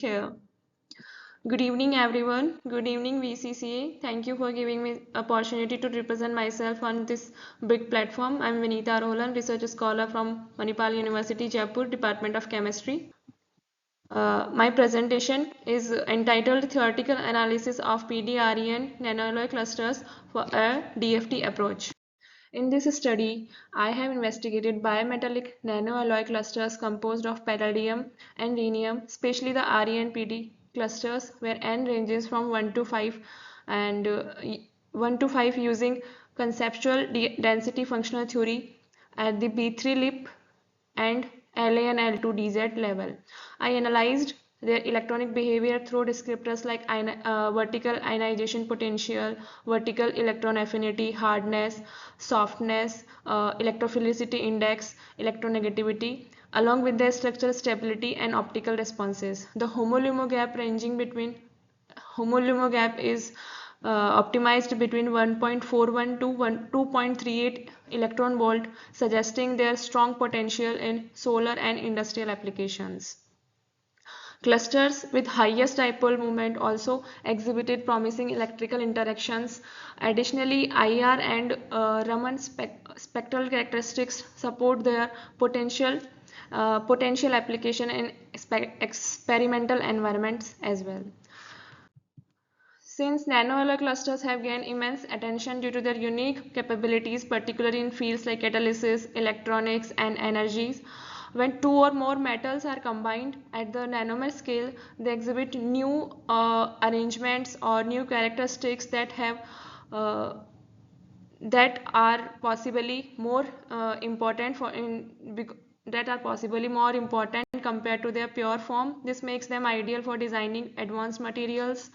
Here. Good evening, everyone. Good evening, VCCA. Thank you for giving me opportunity to represent myself on this big platform. I'm VINITA ROHLAN, research scholar from Manipal University, Jaipur, Department of Chemistry. My presentation is entitled Theoretical Analysis of PdRen Nanoalloy Clusters for a DFT Approach. In this study, I have investigated bimetallic nanoalloy clusters composed of palladium and rhenium, especially the Re and Pd clusters, where n ranges from 1 to 5 and 1 to 5 using conceptual density functional theory at the B3 lip and La and L2 DZ level. I analyzed their electronic behavior through descriptors like vertical ionization potential, vertical electron affinity, hardness, softness, electrophilicity index, electronegativity, along with their structural stability and optical responses. The homolumo gap ranging between homolumo gap is optimized between 1.41 to 2.38 electron volt, suggesting their strong potential in solar and industrial applications. Clusters with highest dipole moment also exhibited promising electrical interactions. Additionally, IR and Raman spectral characteristics support their potential application in experimental environments as well. Since nanoalloy clusters have gained immense attention due to their unique capabilities, particularly in fields like catalysis, electronics, and energies, when two or more metals are combined at the nanomer scale, they exhibit new arrangements or new characteristics that are possibly more important that are possibly more important compared to their pure form. This makes them ideal for designing advanced materials.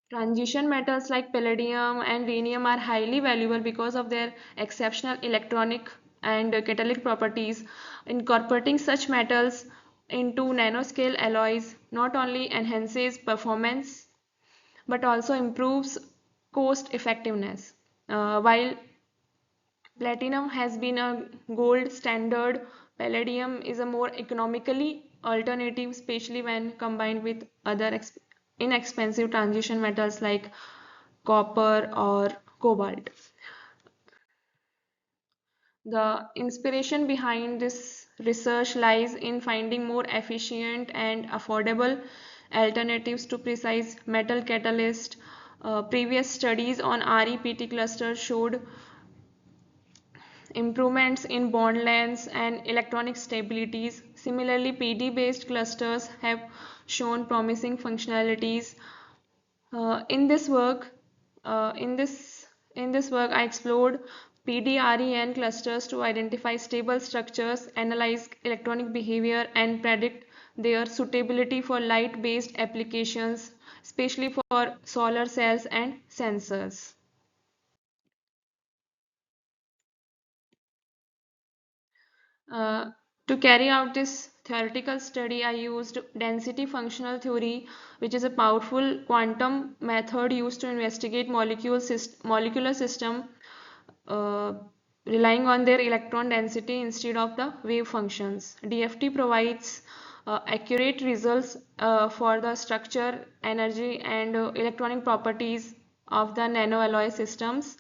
Transition metals like palladium and rhenium are highly valuable because of their exceptional electronic and catalytic properties. Incorporating such metals into nanoscale alloys not only enhances performance but also improves cost effectiveness. While platinum has been a gold standard, palladium is a more economically alternative, especially when combined with other inexpensive transition metals like copper or cobalt. The inspiration behind this research lies in finding more efficient and affordable alternatives to precise metal catalyst. Previous studies on REPT clusters showed improvements in bond lengths and electronic stabilities. Similarly, PD-based clusters have shown promising functionalities. In this work, I explored PdRen clusters to identify stable structures, analyze electronic behavior, and predict their suitability for light-based applications, especially for solar cells and sensors. To carry out this theoretical study, I used density functional theory, which is a powerful quantum method used to investigate molecular system uh, relying on their electron density instead of the wave functions. DFT provides accurate results for the structure, energy, and electronic properties of the nanoalloy systems.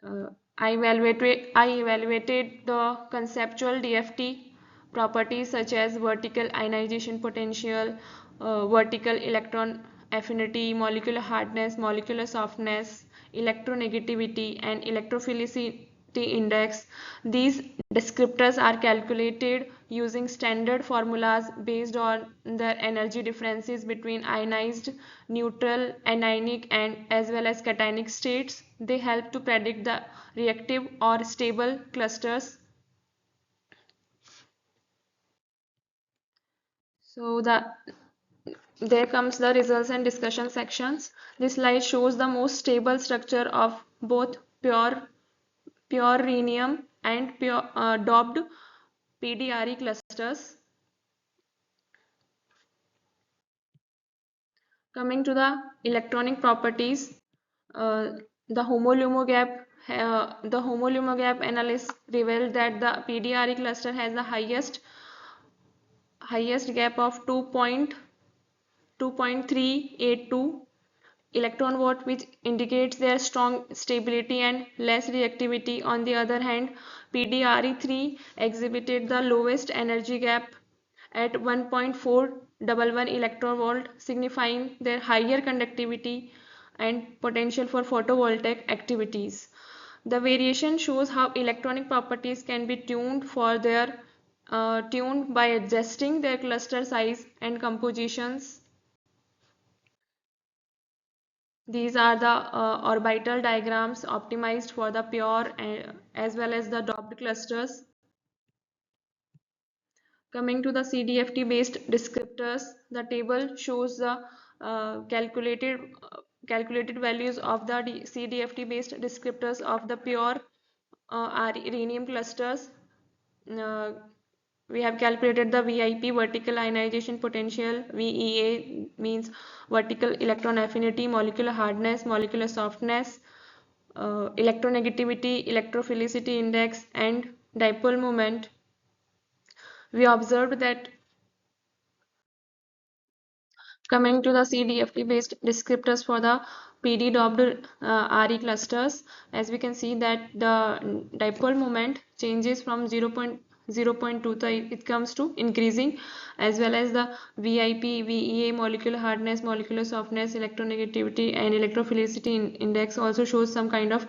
Uh, I evaluated the conceptual DFT properties such as vertical ionization potential, vertical electron affinity, molecular hardness, molecular softness, electronegativity, and electrophilicity index. These descriptors are calculated using standard formulas based on the energy differences between ionized, neutral, anionic, and as well as cationic states. They help to predict the reactive or stable clusters. So there comes the results and discussion sections. This slide shows the most stable structure of both pure rhenium and pure doped PdRe clusters. Coming to the electronic properties, uh, the homolumo gap analysis revealed that the PdRe cluster has the highest gap of 2.382 electron volt, which indicates their strong stability and less reactivity. On the other hand, PdRe3 exhibited the lowest energy gap at 1.411 electron volt, signifying their higher conductivity and potential for photovoltaic activities. The variation shows how electronic properties can be tuned by adjusting their cluster size and compositions. These are the orbital diagrams optimized for the pure as well as the doped clusters. Coming to the CDFT based descriptors, the table shows the calculated values of the CDFT based descriptors of the pure rhenium clusters. Uh, we have calculated the VIP, vertical ionization potential. VEA means vertical electron affinity, molecular hardness, molecular softness, electronegativity, electrophilicity index, and dipole moment. We observed that coming to the CDFT based descriptors for the PD doped RE clusters, as we can see that the dipole moment changes from 0.2, it comes to increasing, as well as the VIP, VEA, molecular hardness, molecular softness, electronegativity, and electrophilicity index also shows some kind of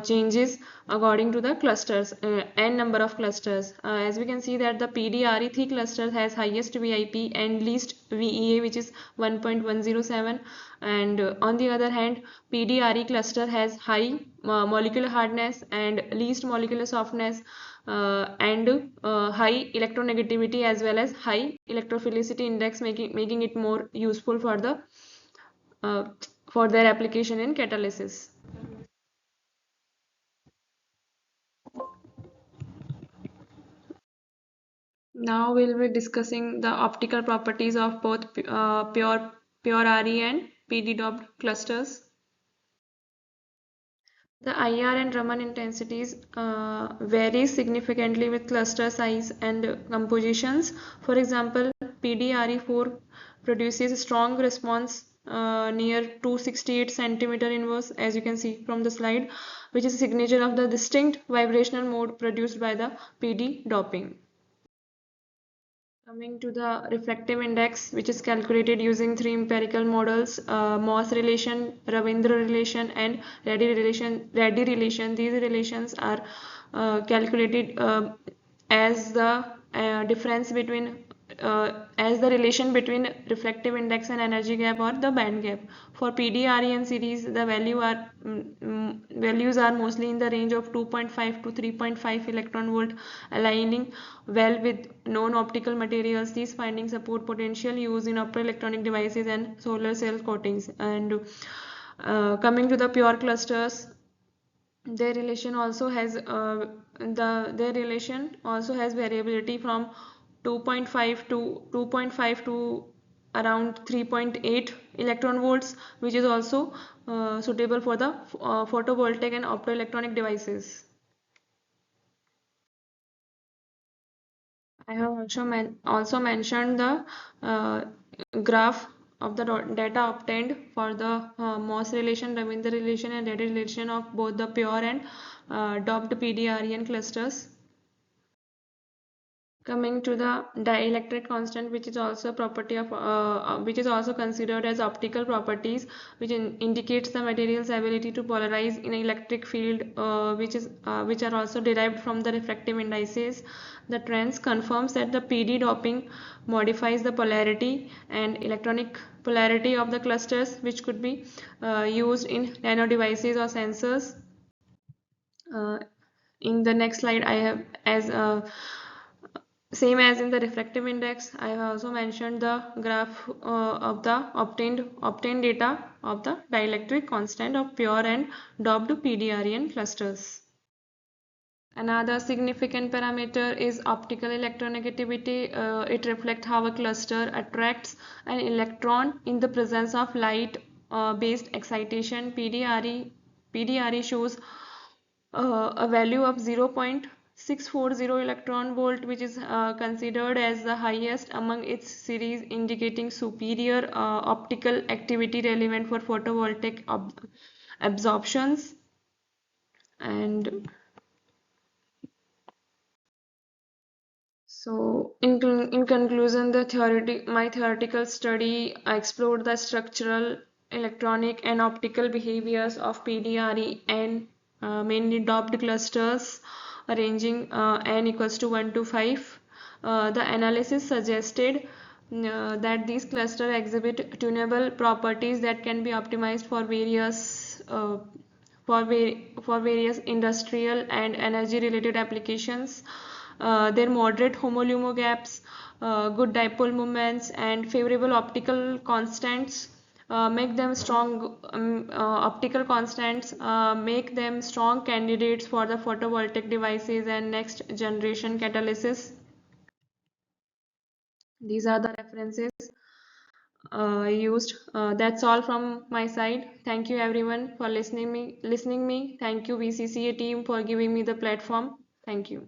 changes according to the clusters, n number of clusters. As we can see that the PdRe3 cluster has highest VIP and least VEA, which is 1.107, and on the other hand, PdRe cluster has high molecular hardness and least molecular softness, and high electronegativity as well as high electrophilicity index, making it more useful uh, for their application in catalysis. Now we'll be discussing the optical properties of both pure RE and PD doped clusters. The IR and Raman intensities vary significantly with cluster size and compositions. For example, PdRe4 produces strong response near 268 centimeter inverse, as you can see from the slide, which is a signature of the distinct vibrational mode produced by the PD doping. Coming to the refractive index, which is calculated using three empirical models, Moss relation, Ravindra relation, and Reddy relation. These relations are calculated as the difference between as the relation between refractive index and energy gap, or the band gap. For PdRen series, the values are mostly in the range of 2.5 to 3.5 electron volt, aligning well with known optical materials. These findings support potential use in optoelectronic devices and solar cell coatings. And coming to the pure clusters, their relation also has variability from 2.5 to around 3.8 electron volts, which is also suitable for the photovoltaic and optoelectronic devices. I have also mentioned the graph of the data obtained for the Moss relation, Ravindra relation, and Reddy relation of both the pure and doped PdRen clusters. Coming to the dielectric constant, which is also a property of which is also considered as optical properties, which indicates the material's ability to polarize in an electric field, which are also derived from the refractive indices. The trends confirms that the PD doping modifies the polarity and electronic polarity of the clusters, which could be used in nano devices or sensors. In the next slide, I have same as in the refractive index, I have also mentioned the graph of the obtained data of the dielectric constant of pure and doped PdRen clusters. Another significant parameter is optical electronegativity. It reflects how a cluster attracts an electron in the presence of light based excitation. PdRe shows a value of 0.0 640 electron volt, which is considered as the highest among its series, indicating superior optical activity relevant for photovoltaic absorptions. And so, in conclusion, my theoretical study explored the structural, electronic, and optical behaviors of PdRe and mainly doped clusters ranging n equals to 1 to 5. The analysis suggested that these clusters exhibit tunable properties that can be optimized for various industrial and energy related applications. Their moderate homolumo gaps, good dipole moments, and favorable optical constants make them strong. Optical constants make them strong candidates for the photovoltaic devices and next generation catalysis. These are the references used. That's all from my side. Thank you everyone for listening me. Thank you VCCA team for giving me the platform. Thank you.